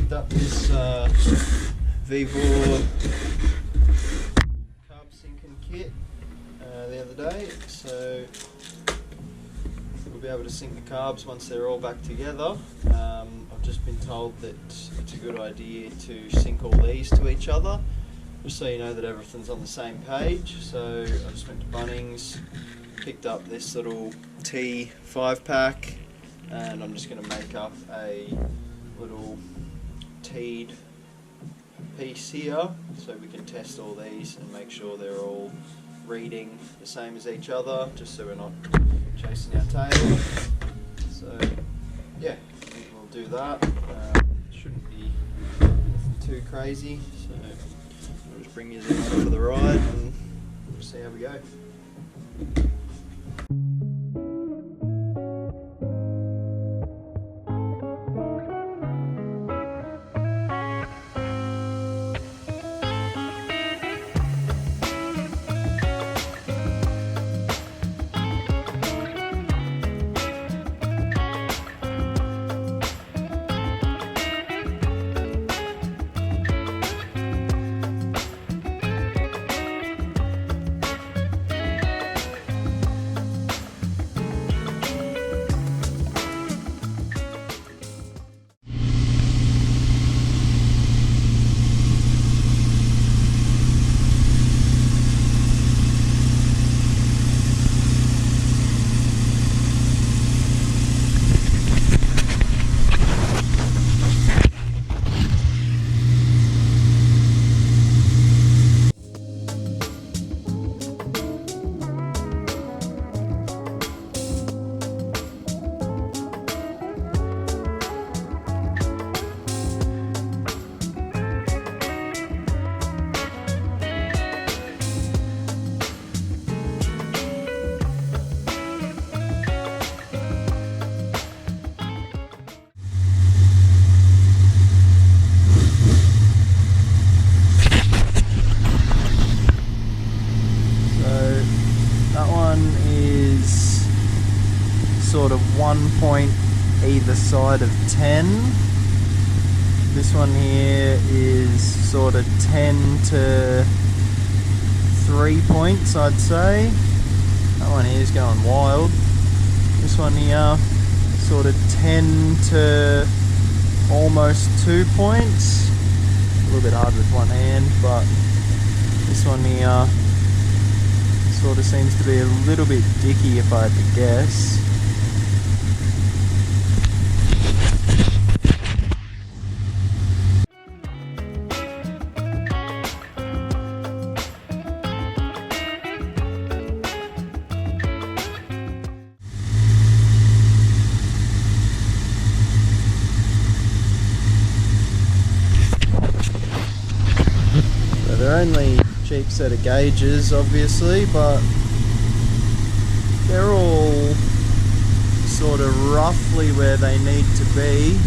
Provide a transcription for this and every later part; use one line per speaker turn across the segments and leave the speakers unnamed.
picked up this Vivor carb sinking kit the other day, so we'll be able to sync the carbs once they're all back together. I've just been told that it's a good idea to sync all these to each other, just so you know that everything's on the same page. So I just went to Bunnings, picked up this little T 5-pack, and I'm just going to make up a little teed piece here so we can test all these and make sure they're all reading the same as each other, just so we're not chasing our tail. So yeah, we'll do that. Shouldn't be nothing too crazy, so I'll just bring you this for the ride and we'll see how we go. Sort of 1 point either side of 10. This one here is sort of 10 to 3 points, I'd say. That one here is going wild. This one here, sort of 10 to almost 2 points. A little bit hard with one hand, but this one here sort of seems to be a little bit dicky if I had to guess. They're only a cheap set of gauges, obviously, but they're all sort of roughly where they need to be,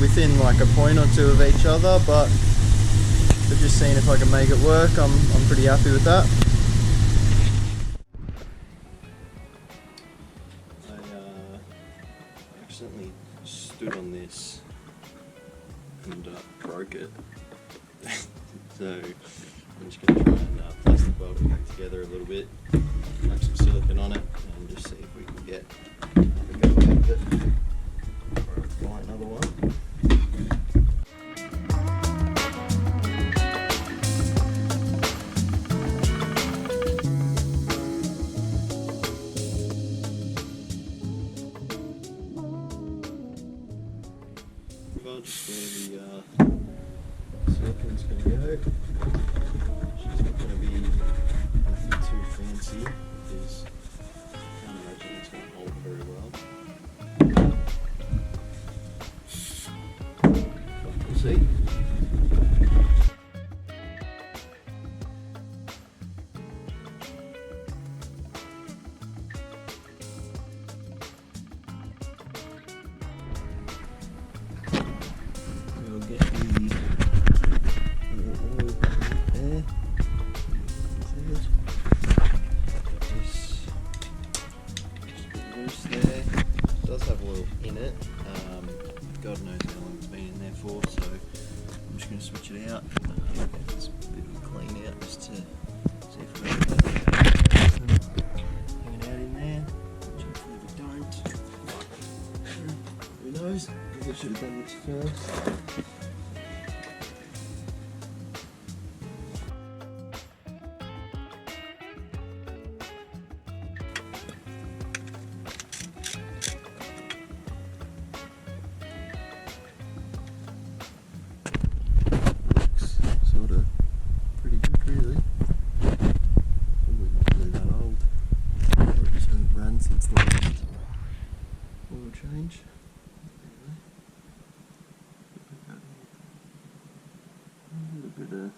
within like a point or two of each other, but for just seeing if I can make it work, I'm pretty happy with that. I accidentally stood on this and broke it. So I'm just going to try and plastic weld it back together a little bit, wrap some silicone on it, and just see if we can get a go with it before I buy another one. Just where the silicone's going to go. She's not going to be nothing too fancy because I can't imagine it's going to hold very well. But we'll see. We'll get the oil there. Just a bit loose there. It does have oil in it. God knows how long it's been in there. there for, so I'm just going to switch it out. It's a bit of a clean out just to see if we can hanging out in there, which hopefully we don't. Who knows? I should have done this first. Since the last oil change. A little bit of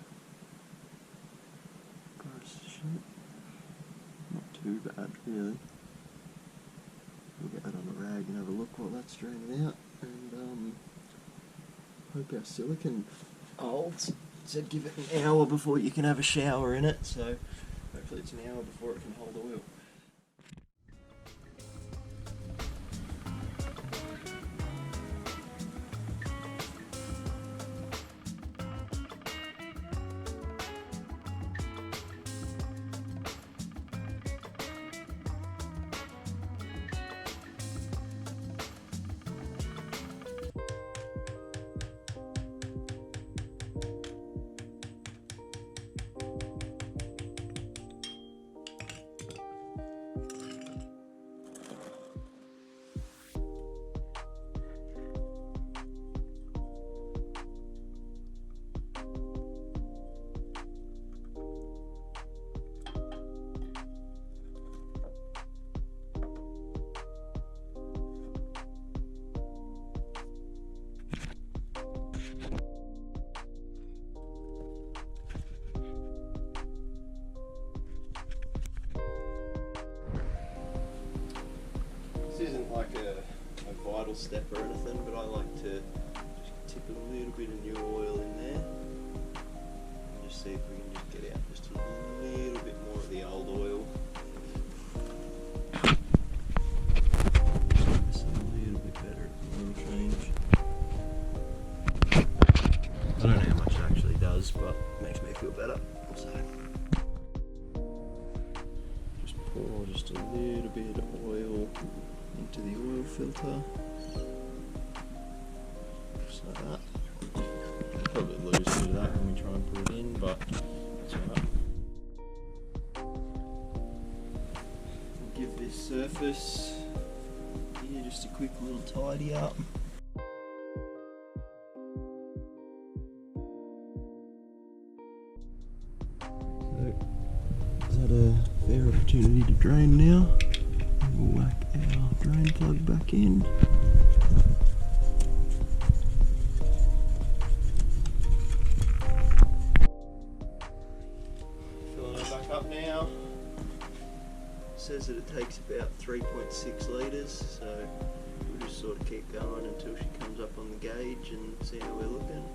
gross shit. Not too bad really. We'll get that on the rag and have a look while that's draining out, and hope our silicone holds. It said give it an hour before you can have a shower in it, so hopefully it's an hour before it can hold oil. This isn't like a vital step or anything, but I like to just tip a little bit of new oil in there and just see if we can just get out just a little bit more of the old oil. Just a little bit better oil change. I don't know how much it actually does, but it makes me feel better. So just pour just a little bit of oil into the oil filter, just like that. We'll probably lose a bit of that when we try and put it in, but it's alright. Give this surface here just a quick little tidy up. So, is that a fair opportunity to drain now? We'll whack our drain plug back in. Filling it back up now. It says that it takes about 3.6 litres, so we'll just sort of keep going until she comes up on the gauge and see how we're looking.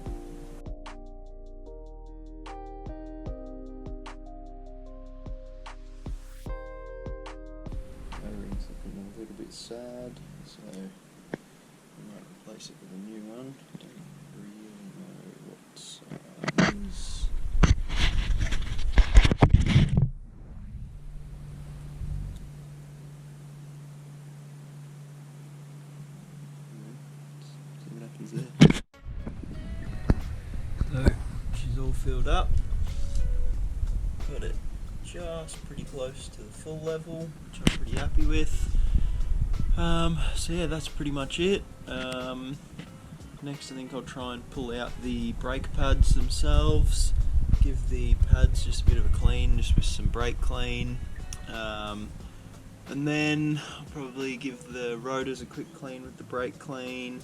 A little bit sad, so we might replace it with a new one. Don't really know what size. See what happens there. So she's all filled up. Got it just pretty close to the full level, which I'm pretty happy with. So yeah, that's pretty much it. Next I think I'll try and pull out the brake pads themselves, give the pads just a bit of a clean, just with some brake clean, and then I'll probably give the rotors a quick clean with the brake clean.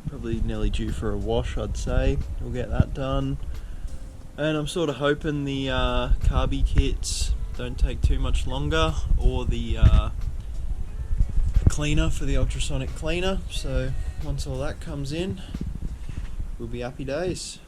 Probably nearly due for a wash, I'd say. We'll get that done. And I'm sort of hoping the carby kits don't take too much longer, or the cleaner for the ultrasonic cleaner. So once all that comes in, we'll be happy days.